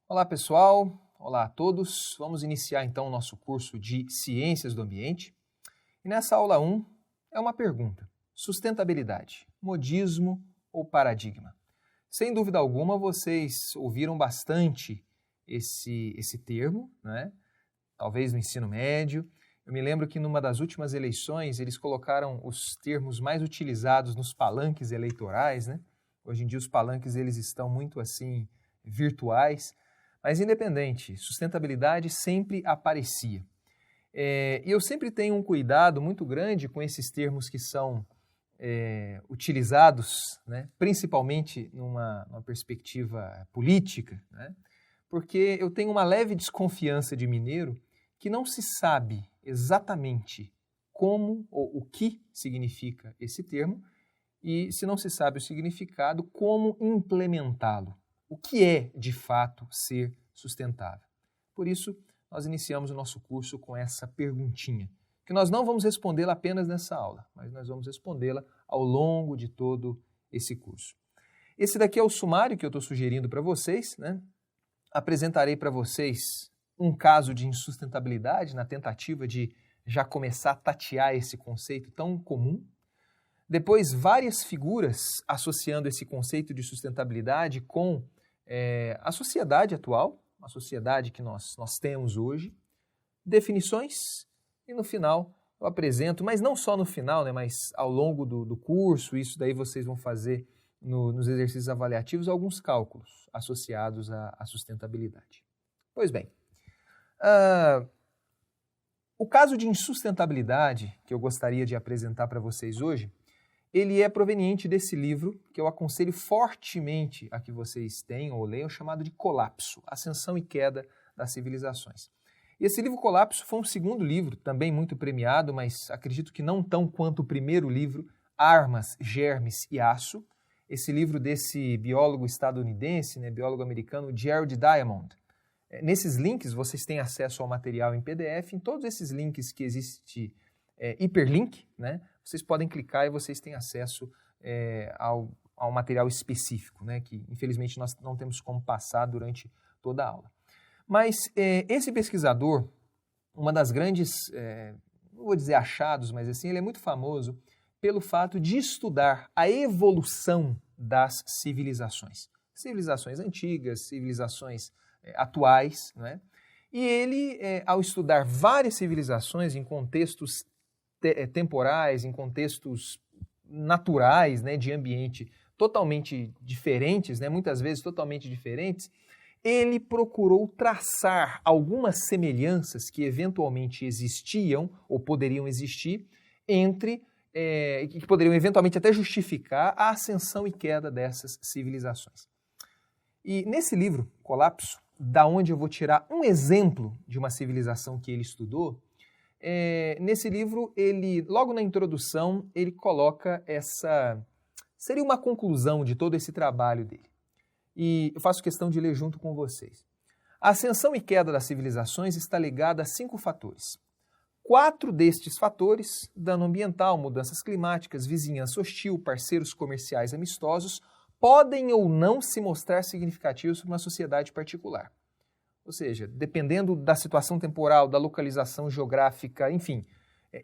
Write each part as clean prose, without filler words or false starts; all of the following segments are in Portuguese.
Olá pessoal, olá a todos. Vamos iniciar então o nosso curso de Ciências do Ambiente. E nessa aula 1 é uma pergunta: sustentabilidade, modismo ou paradigma? Sem dúvida alguma vocês ouviram bastante esse termo, né? Talvez no ensino médio. Eu me lembro que numa das últimas eleições eles colocaram os termos mais utilizados nos palanques eleitorais, né? Hoje em dia os palanques eles estão muito assim virtuais. Mas independente, sustentabilidade sempre aparecia. E eu sempre tenho um cuidado muito grande com esses termos que são utilizados, né, principalmente numa perspectiva política, né, porque eu tenho uma leve desconfiança de mineiro que não se sabe exatamente como ou o que significa esse termo e, se não se sabe o significado, como implementá-lo. O que é, de fato, ser sustentável? Por isso, nós iniciamos o nosso curso com essa perguntinha, que nós não vamos respondê-la apenas nessa aula, mas nós vamos respondê-la ao longo de todo esse curso. Esse daqui é o sumário que eu estou sugerindo para vocês, né? Apresentarei para vocês um caso de insustentabilidade na tentativa de já começar a tatear esse conceito tão comum. Depois, várias figuras associando esse conceito de sustentabilidade com a sociedade atual, a sociedade que nós temos hoje, definições e no final eu apresento, mas não só no final, né, mas ao longo do curso, isso daí vocês vão fazer nos exercícios avaliativos, alguns cálculos associados à sustentabilidade. Pois bem, o caso de insustentabilidade que eu gostaria de apresentar para vocês hoje, ele é proveniente desse livro que eu aconselho fortemente a que vocês tenham ou leiam, chamado de Colapso, Ascensão e Queda das Civilizações. E esse livro Colapso foi um segundo livro, também muito premiado, mas acredito que não tão quanto o primeiro livro, Armas, Germes e Aço. Esse livro desse biólogo estadunidense, né, biólogo americano, Jared Diamond. Nesses links vocês têm acesso ao material em PDF, em todos esses links que existe hiperlink, né? Vocês podem clicar e vocês têm acesso ao material específico, né, que infelizmente nós não temos como passar durante toda a aula. Mas esse pesquisador, uma das grandes, não vou dizer achados, mas assim, ele é muito famoso pelo fato de estudar a evolução das civilizações. Civilizações antigas, civilizações atuais, né? E ele, ao estudar várias civilizações em contextos temporais, em contextos naturais, né, de ambiente totalmente diferentes, né, muitas vezes totalmente diferentes, ele procurou traçar algumas semelhanças que eventualmente existiam ou poderiam existir que poderiam eventualmente até justificar a ascensão e queda dessas civilizações. E nesse livro, Colapso, da onde eu vou tirar um exemplo de uma civilização que ele estudou, nesse livro, ele, logo na introdução, ele coloca seria uma conclusão de todo esse trabalho dele. E eu faço questão de ler junto com vocês. A ascensão e queda das civilizações está ligada a 5 fatores. 4 destes fatores, dano ambiental, mudanças climáticas, vizinhança hostil, parceiros comerciais amistosos, podem ou não se mostrar significativos para uma sociedade particular. Ou seja, dependendo da situação temporal, da localização geográfica, enfim,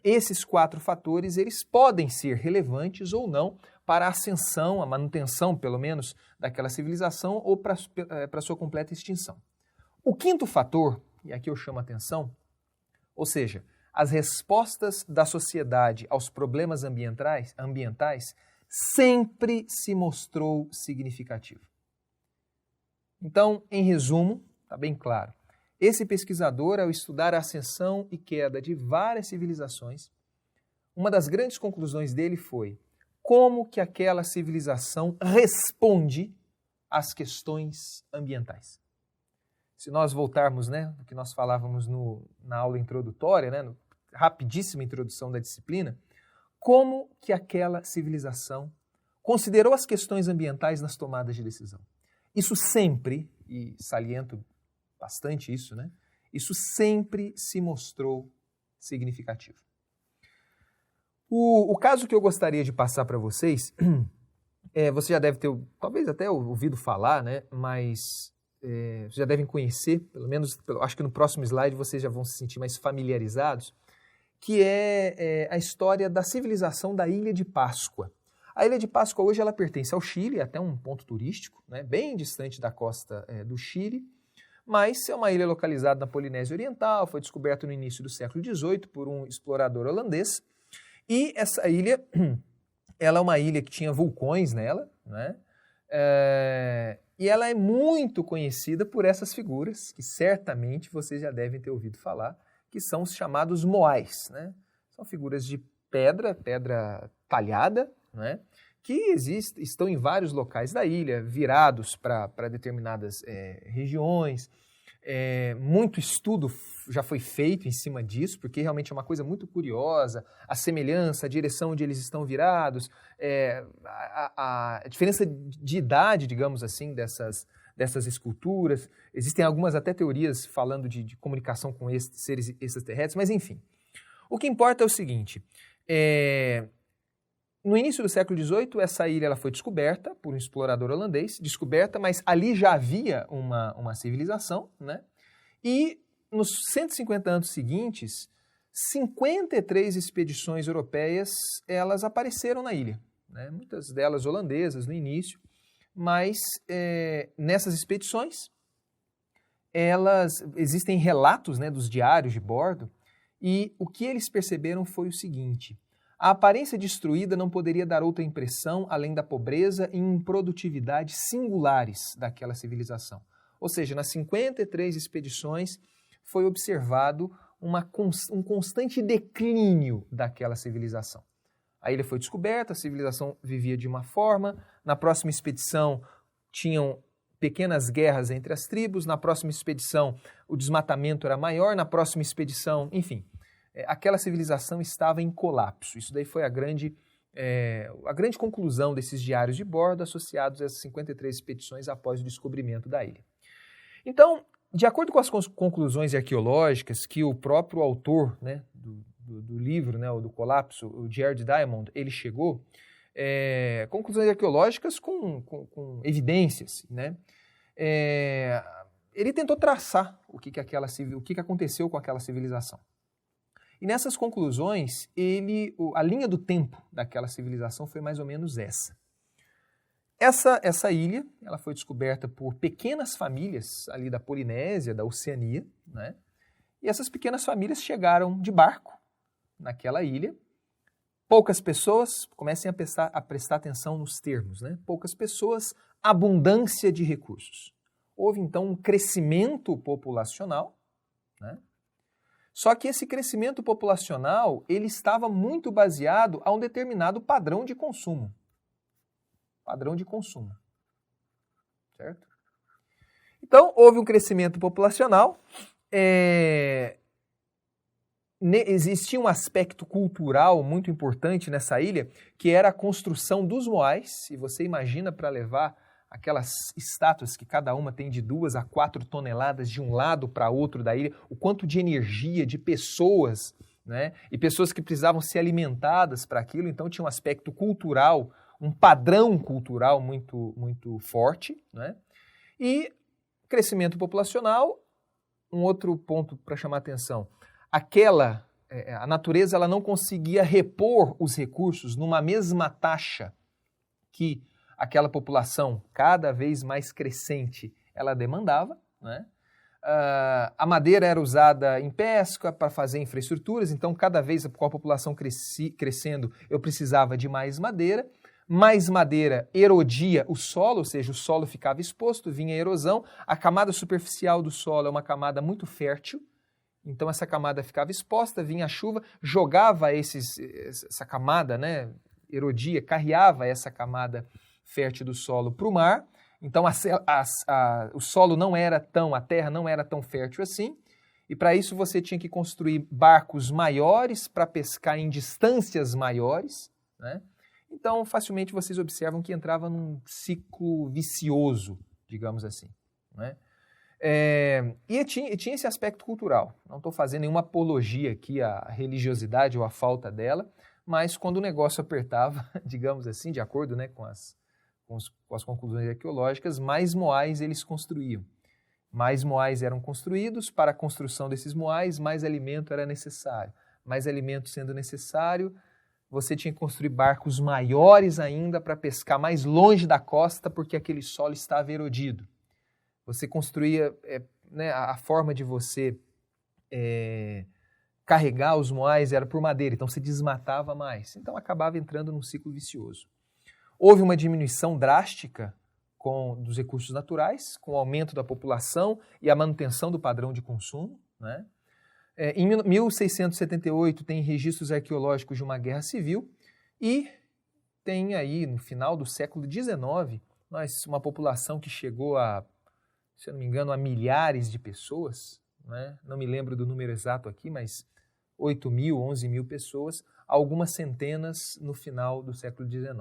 esses 4 fatores eles podem ser relevantes ou não para a ascensão, a manutenção, pelo menos, daquela civilização ou para a sua completa extinção. O 5º fator, e aqui eu chamo a atenção, ou seja, as respostas da sociedade aos problemas ambientais sempre se mostrou significativo. Então, em resumo, está bem claro, esse pesquisador, ao estudar a ascensão e queda de várias civilizações, uma das grandes conclusões dele foi como que aquela civilização responde às questões ambientais. Se nós voltarmos, né, do que nós falávamos na aula introdutória, né, rapidíssima introdução da disciplina, como que aquela civilização considerou as questões ambientais nas tomadas de decisão. Isso sempre, e saliento bastante isso, né, isso sempre se mostrou significativo. O caso que eu gostaria de passar para vocês, você já deve ter, talvez até ouvido falar, né, mas vocês já devem conhecer, pelo menos, acho que no próximo slide vocês já vão se sentir mais familiarizados, que é a história da civilização da Ilha de Páscoa. A Ilha de Páscoa hoje ela pertence ao Chile, até um ponto turístico, né, bem distante da costa do Chile, mas é uma ilha localizada na Polinésia Oriental, foi descoberta no início do século XVIII por um explorador holandês, e essa ilha, ela é uma ilha que tinha vulcões nela, né, e ela é muito conhecida por essas figuras, que certamente vocês já devem ter ouvido falar, que são os chamados moais, né? São figuras de pedra talhada, né? Que estão em vários locais da ilha, virados para determinadas regiões. Muito estudo já foi feito em cima disso, porque realmente é uma coisa muito curiosa, a semelhança, a direção onde eles estão virados, a diferença de idade, digamos assim, dessas esculturas. Existem algumas até teorias falando de comunicação com esses seres extraterrestres, mas enfim. O que importa é o seguinte, no início do século XVIII, essa ilha ela foi descoberta por um explorador holandês, mas ali já havia uma civilização, né? E nos 150 anos seguintes, 53 expedições europeias elas apareceram na ilha, né? Muitas delas holandesas no início, mas nessas expedições existem relatos, né, dos diários de bordo, e o que eles perceberam foi o seguinte: a aparência destruída não poderia dar outra impressão além da pobreza e improdutividade singulares daquela civilização. Ou seja, nas 53 expedições foi observado um constante declínio daquela civilização. A ilha foi descoberta, a civilização vivia de uma forma, na próxima expedição tinham pequenas guerras entre as tribos, na próxima expedição o desmatamento era maior, na próxima expedição, enfim, aquela civilização estava em colapso. Isso daí foi a grande conclusão desses diários de bordo associados a essas 53 expedições após o descobrimento da ilha. Então, de acordo com as conclusões arqueológicas que o próprio autor, né, do livro, né, do colapso, o Jared Diamond, ele chegou, conclusões arqueológicas com evidências, né? Ele tentou traçar o que aconteceu com aquela civilização. E nessas conclusões, a linha do tempo daquela civilização foi mais ou menos essa. Essa ilha ela foi descoberta por pequenas famílias ali da Polinésia, da Oceania, né? E essas pequenas famílias chegaram de barco naquela ilha. Poucas pessoas, comecem a prestar atenção nos termos, né? Poucas pessoas, abundância de recursos. Houve então um crescimento populacional, né? Só que esse crescimento populacional ele estava muito baseado a um determinado padrão de consumo. Padrão de consumo. Certo? Então, houve um crescimento populacional, existia um aspecto cultural muito importante nessa ilha, que era a construção dos moais, e você imagina para levar aquelas estátuas que cada uma tem de 2 a 4 toneladas de um lado para outro da ilha, o quanto de energia, de pessoas, né? E pessoas que precisavam ser alimentadas para aquilo, então tinha um aspecto cultural, um padrão cultural muito, muito forte, né? E crescimento populacional, um outro ponto para chamar a atenção, a natureza ela não conseguia repor os recursos numa mesma taxa que aquela população cada vez mais crescente ela demandava, né? A madeira era usada em pesca para fazer infraestruturas, então cada vez com a população crescendo eu precisava de mais madeira erodia o solo, ou seja, o solo ficava exposto, vinha a erosão, a camada superficial do solo é uma camada muito fértil, então essa camada ficava exposta, vinha a chuva, jogava essa camada, né, erodia, carreava essa camada fértil do solo para o mar, então o solo a terra não era tão fértil assim, e para isso você tinha que construir barcos maiores para pescar em distâncias maiores, né? Então facilmente vocês observam que entrava num ciclo vicioso, digamos assim, né? E tinha esse aspecto cultural, não estou fazendo nenhuma apologia aqui à religiosidade ou à falta dela, mas quando o negócio apertava, digamos assim, de acordo, né, com as conclusões arqueológicas, mais moais eles construíam. Mais moais eram construídos, para a construção desses moais, mais alimento era necessário. Mais alimento sendo necessário, você tinha que construir barcos maiores ainda para pescar mais longe da costa, porque aquele solo estava erodido. Você construía, a forma de você carregar os moais era por madeira, então se desmatava mais. Então acabava entrando num ciclo vicioso. Houve uma diminuição drástica dos recursos naturais, com o aumento da população e a manutenção do padrão de consumo, né? Em 1678 tem registros arqueológicos de uma guerra civil e tem aí, no final do século XIX, uma população que chegou a, se eu não me engano, a milhares de pessoas, né? Não me lembro do número exato aqui, mas 8 mil, 11 mil pessoas, algumas centenas no final do século XIX.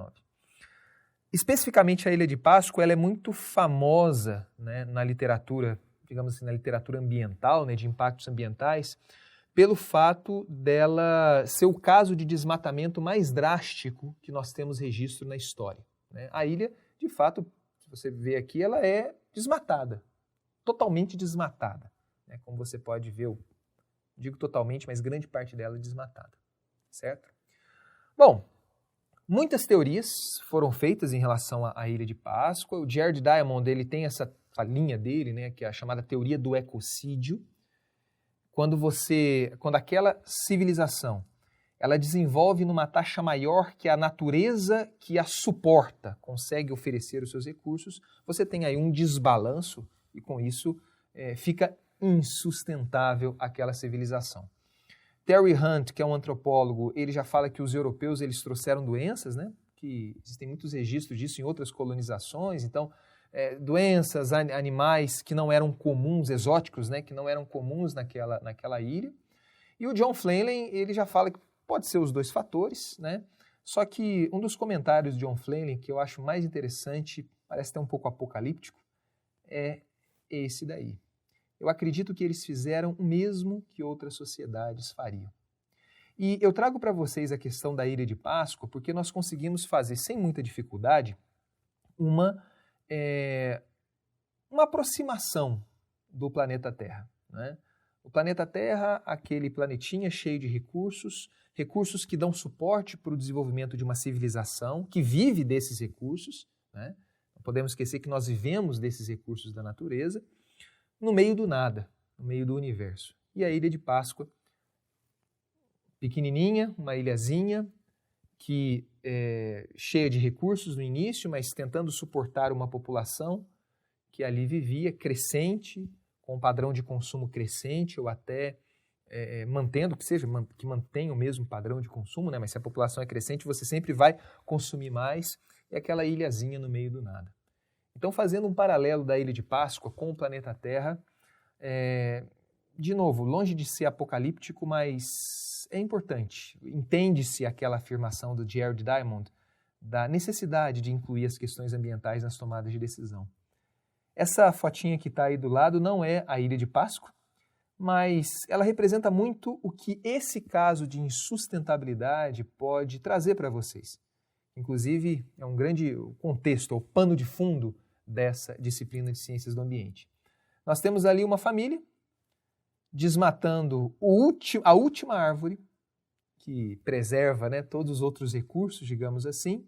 Especificamente a Ilha de Páscoa, ela é muito famosa, né, na literatura, digamos assim, na literatura ambiental, né, de impactos ambientais, pelo fato dela ser o caso de desmatamento mais drástico que nós temos registro na história, né? A ilha, de fato, se você vê aqui, ela é desmatada, totalmente desmatada, né? Como você pode ver, digo totalmente, mas grande parte dela é desmatada, certo? Bom, muitas teorias foram feitas em relação à Ilha de Páscoa. O Jared Diamond, ele tem essa linha dele, né, que é a chamada teoria do ecocídio. Quando aquela civilização, ela desenvolve numa taxa maior que a natureza que a suporta, consegue oferecer os seus recursos, você tem aí um desbalanço e com isso fica insustentável aquela civilização. Terry Hunt, que é um antropólogo, ele já fala que os europeus eles trouxeram doenças, né? Que existem muitos registros disso em outras colonizações, então doenças, animais que não eram comuns, exóticos, né? Que não eram comuns naquela ilha. E o John Flanagan, ele já fala que pode ser os dois fatores, né? Só que um dos comentários de John Flanagan que eu acho mais interessante, parece até um pouco apocalíptico, é esse daí. Eu acredito que eles fizeram o mesmo que outras sociedades fariam. E eu trago para vocês a questão da Ilha de Páscoa porque nós conseguimos fazer, sem muita dificuldade, uma aproximação do planeta Terra, né? O planeta Terra, aquele planetinha cheio de recursos que dão suporte para o desenvolvimento de uma civilização que vive desses recursos, né? Não podemos esquecer que nós vivemos desses recursos da natureza, no meio do nada, no meio do universo. E a Ilha de Páscoa, pequenininha, uma ilhazinha, que cheia de recursos no início, mas tentando suportar uma população que ali vivia, crescente, com um padrão de consumo crescente, ou até mantendo, que mantenha o mesmo padrão de consumo, né? Mas se a população é crescente, você sempre vai consumir mais, e aquela ilhazinha no meio do nada. Então, fazendo um paralelo da Ilha de Páscoa com o planeta Terra, de novo, longe de ser apocalíptico, mas é importante. Entende-se aquela afirmação do Jared Diamond da necessidade de incluir as questões ambientais nas tomadas de decisão. Essa fotinha que está aí do lado não é a Ilha de Páscoa, mas ela representa muito o que esse caso de insustentabilidade pode trazer para vocês. Inclusive, é um grande contexto, o pano de fundo dessa disciplina de ciências do ambiente. Nós temos ali uma família desmatando a última árvore, que preserva, né, todos os outros recursos, digamos assim,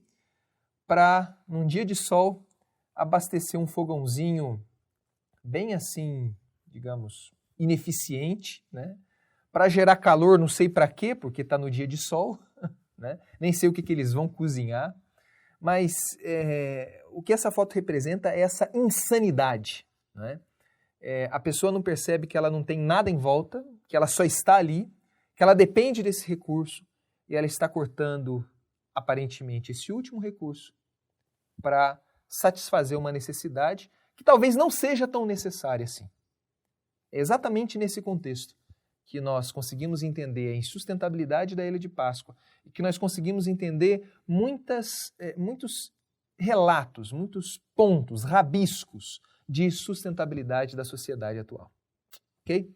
para, num dia de sol, abastecer um fogãozinho bem assim, digamos, ineficiente, né, para gerar calor, não sei para quê, porque está no dia de sol, né, nem sei o que eles vão cozinhar, mas o que essa foto representa é essa insanidade, né? A pessoa não percebe que ela não tem nada em volta, que ela só está ali, que ela depende desse recurso e ela está cortando, aparentemente, esse último recurso para satisfazer uma necessidade que talvez não seja tão necessária assim. É exatamente nesse contexto que nós conseguimos entender a insustentabilidade da Ilha de Páscoa e que nós conseguimos entender muitos relatos, muitos pontos, rabiscos de sustentabilidade da sociedade atual. Ok?